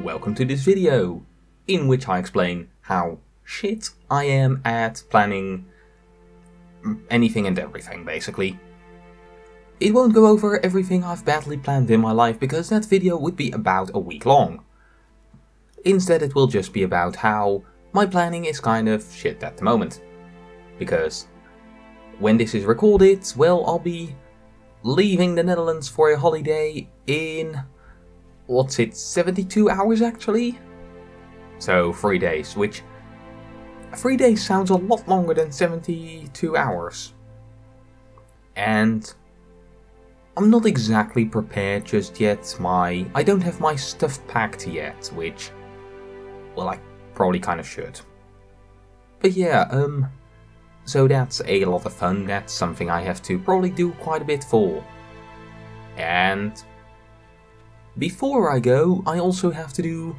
welcome to this video, in which I explain how shit I am at planning anything and everything, basically. It won't go over everything I've badly planned in my life, because that video would be about a week long. Instead, it will just be about how my planning is kind of shit at the moment. Because when this is recorded, well, I'll be leaving the Netherlands for a holiday in, what's it, 72 hours actually? So 3 days, which 3 days sounds a lot longer than 72 hours. And I'm not exactly prepared just yet. I don't have my stuff packed yet, which, well, I probably kind of should. But yeah, so that's a lot of fun. That's something I have to probably do quite a bit for. And before I go, I also have to do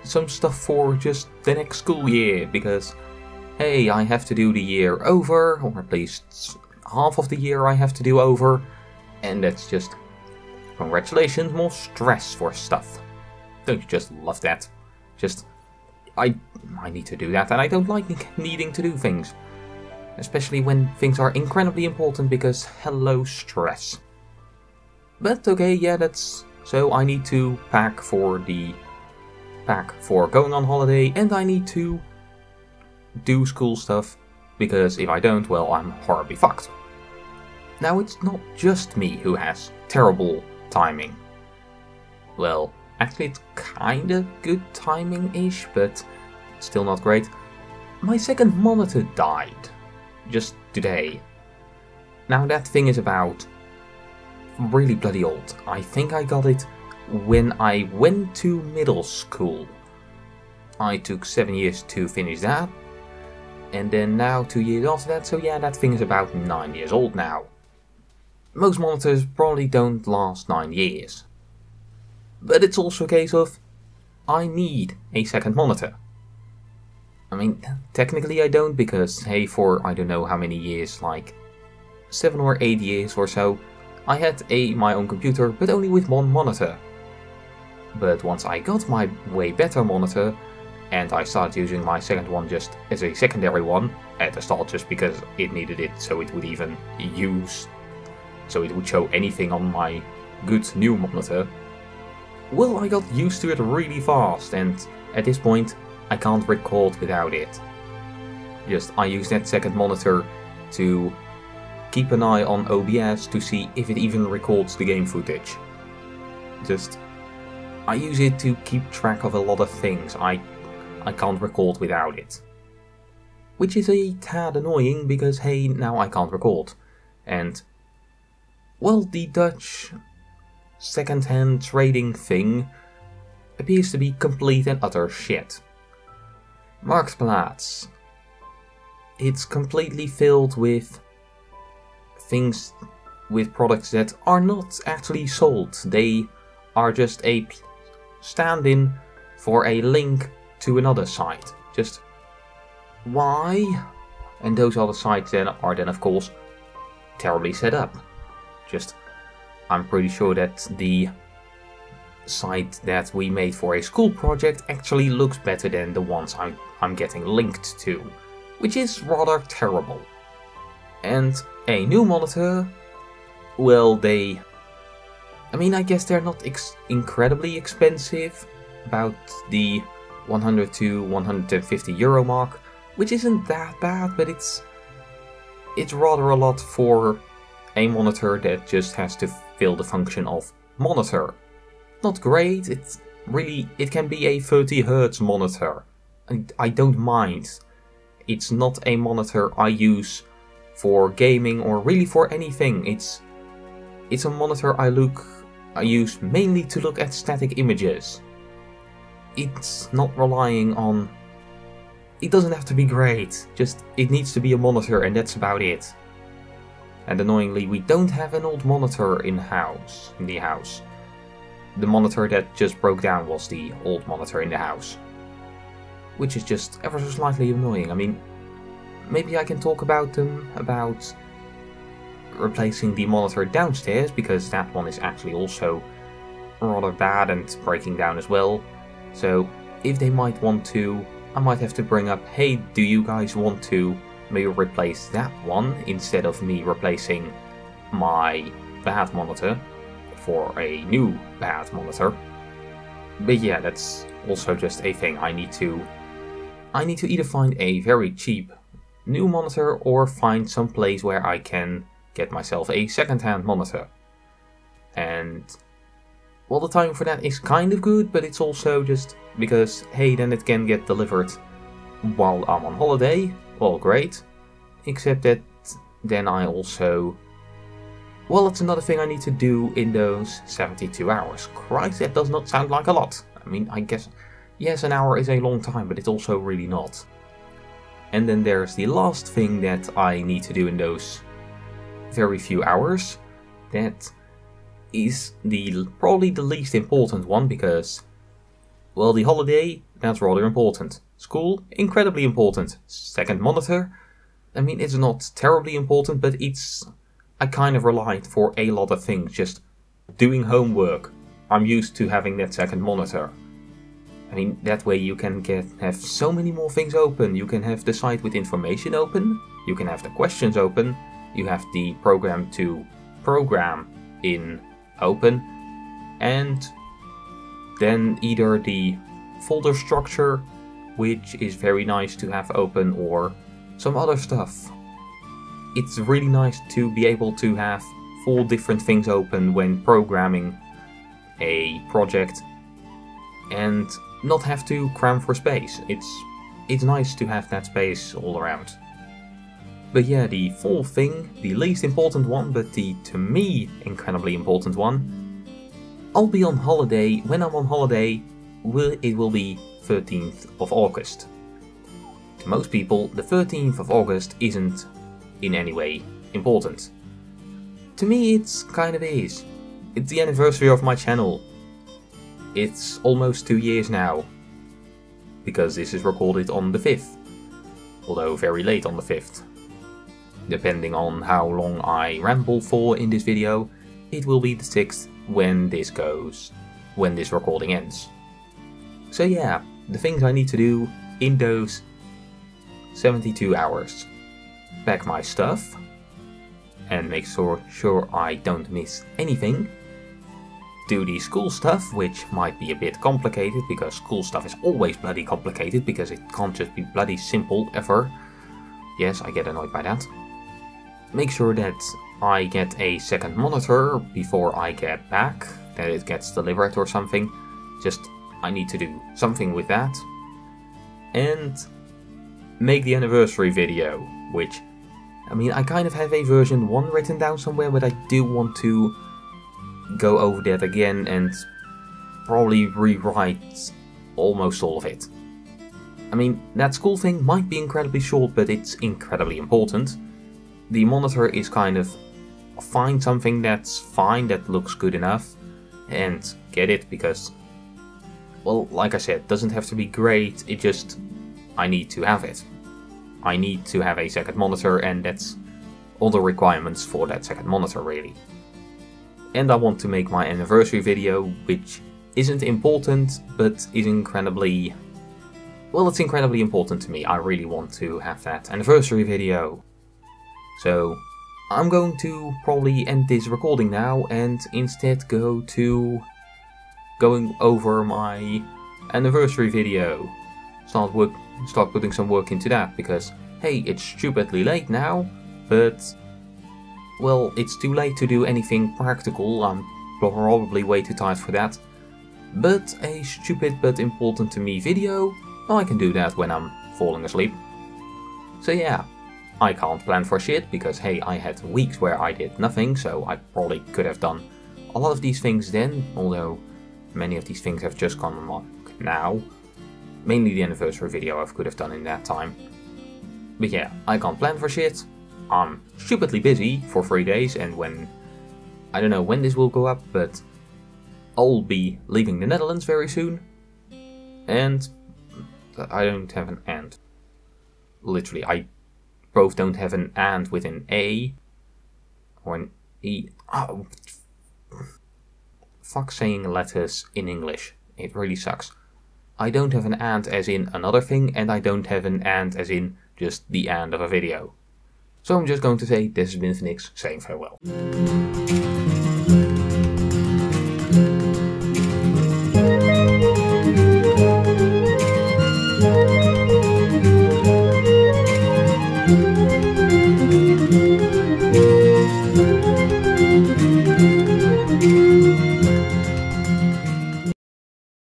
some stuff for just the next school year, because hey, I have to do the year over, or at least half of the year I have to do over, and that's just, congratulations, more stress for stuff. Don't you just love that? Just, I need to do that, and I don't like needing to do things. Especially when things are incredibly important, because hello stress. But okay, yeah, that's... So I need to pack for going on holiday, and I need to do school stuff, because if I don't, well, I'm horribly fucked. Now, it's not just me who has terrible timing. Well, actually it's kinda good timing-ish, but still not great. My second monitor died. Just today. Now that thing is about really bloody old. I think I got it when I went to middle school. I took 7 years to finish that, and then now 2 years after that, so yeah, that thing is about 9 years old now. Most monitors probably don't last 9 years. But it's also a case of, I need a second monitor. I mean, technically I don't, because hey, for I don't know how many years, like 7 or 8 years or so, I had my own computer, but only with one monitor. But once I got my way better monitor, and I started using my second one just as a secondary one, at the start just because it needed it so it would even use, so it would show anything on my good new monitor, well, I got used to it really fast, and at this point, I can't record without it. I use that second monitor to keep an eye on OBS to see if it even records the game footage. I use it to keep track of a lot of things. I can't record without it. Which is a tad annoying, because hey, now I can't record. And, well, the Dutch second-hand trading thing appears to be complete and utter shit. Marktplaats. It's completely filled with things, with products that are not actually sold. They are just a stand-in for a link to another site. Just why? And those other sites then are of course terribly set up. I'm pretty sure that the site that we made for a school project actually looks better than the ones I'm getting linked to, which is rather terrible. And a new monitor, well, I guess they're not incredibly expensive, about the 100 to 150 euro mark, which isn't that bad, but it's rather a lot for a monitor that just has to fill the function of monitor. Not great, it can be a 30 Hz monitor. I don't mind. It's not a monitor I use for gaming or really for anything. It's a monitor I use mainly to look at static images. It's not relying on... It doesn't have to be great, it needs to be a monitor, and that's about it. And annoyingly, we don't have an old monitor in the house. The monitor that just broke down was the old monitor in the house. Which is just ever so slightly annoying. I mean, maybe I can talk about replacing the monitor downstairs, because that one is actually also rather bad and breaking down as well. So if they might want to, I might have to bring up, hey, do you guys want to maybe replace that one instead of me replacing my bad monitor for a new bad monitor. But yeah, that's also just a thing. I need to either find a very cheap new monitor or find some place where I can get myself a second-hand monitor. And well, the timing for that is kind of good, but it's also just because, hey, then it can get delivered while I'm on holiday. Well, great. Except that then I also... well, it's another thing I need to do in those 72 hours. Christ, that does not sound like a lot. I mean, I guess, yes, an hour is a long time, but it's also really not. And then there's the last thing that I need to do in those very few hours. That is probably the least important one, because, well, the holiday, that's rather important. School, incredibly important. Second monitor, I mean, it's not terribly important, but I kind of relied for a lot of things. Just doing homework, I'm used to having that second monitor. I mean, that way you can have so many more things open. You can have the site with information open, you can have the questions open, you have the program to program in open, and then either the folder structure, which is very nice to have open, or some other stuff. It's really nice to be able to have 4 different things open when programming a project and not have to cram for space. It's nice to have that space all around. But yeah, the fourth thing, the least important one, but to me, incredibly important one. I'll be on holiday. When I'm on holiday, it will be 13th of August. To most people, the 13th of August isn't in any way important. To me, it's kind of is. It's the anniversary of my channel. It's almost 2 years now, because this is recorded on the 5th, although very late on the 5th. Depending on how long I ramble for in this video, it will be the 6th when this recording ends. So yeah, the things I need to do in those 72 hours. Pack my stuff and make sure I don't miss anything. Do the school stuff, which might be a bit complicated, because school stuff is always bloody complicated, because it can't just be bloody simple ever. Yes, I get annoyed by that. Make sure that I get a second monitor before I get back, that it gets delivered or something. Just, I need to do something with that. And make the anniversary video, which, I mean, I kind of have a version 1 written down somewhere, but I do want to go over that again and probably rewrite almost all of it. I mean, that school thing might be incredibly short, but it's incredibly important. The monitor is kind of find something that's fine, that looks good enough, and get it, because, well, like I said, it doesn't have to be great, it just, I need to have it. I need to have a second monitor, and that's all the requirements for that second monitor, really. And I want to make my anniversary video, which isn't important, but is incredibly... well, it's incredibly important to me. I really want to have that anniversary video. So, I'm going to probably end this recording now, and instead go to going over my anniversary video. Start putting some work into that, because, hey, it's stupidly late now, but... well, it's too late to do anything practical, I'm probably way too tired for that. But a stupid but important to me video, I can do that when I'm falling asleep. So yeah, I can't plan for shit, because hey, I had weeks where I did nothing, so I probably could have done a lot of these things then, although many of these things have just come on now. Mainly the anniversary video I could have done in that time. But yeah, I can't plan for shit. I'm stupidly busy for 3 days, and I don't know when this will go up, but I'll be leaving the Netherlands very soon. And I don't have an and. Literally, I both don't have an and with an A or an E. Oh, fuck saying letters in English. It really sucks. I don't have an and as in another thing, and I don't have an and as in just the end of a video. So I'm just going to say this has been Phoenix saying farewell.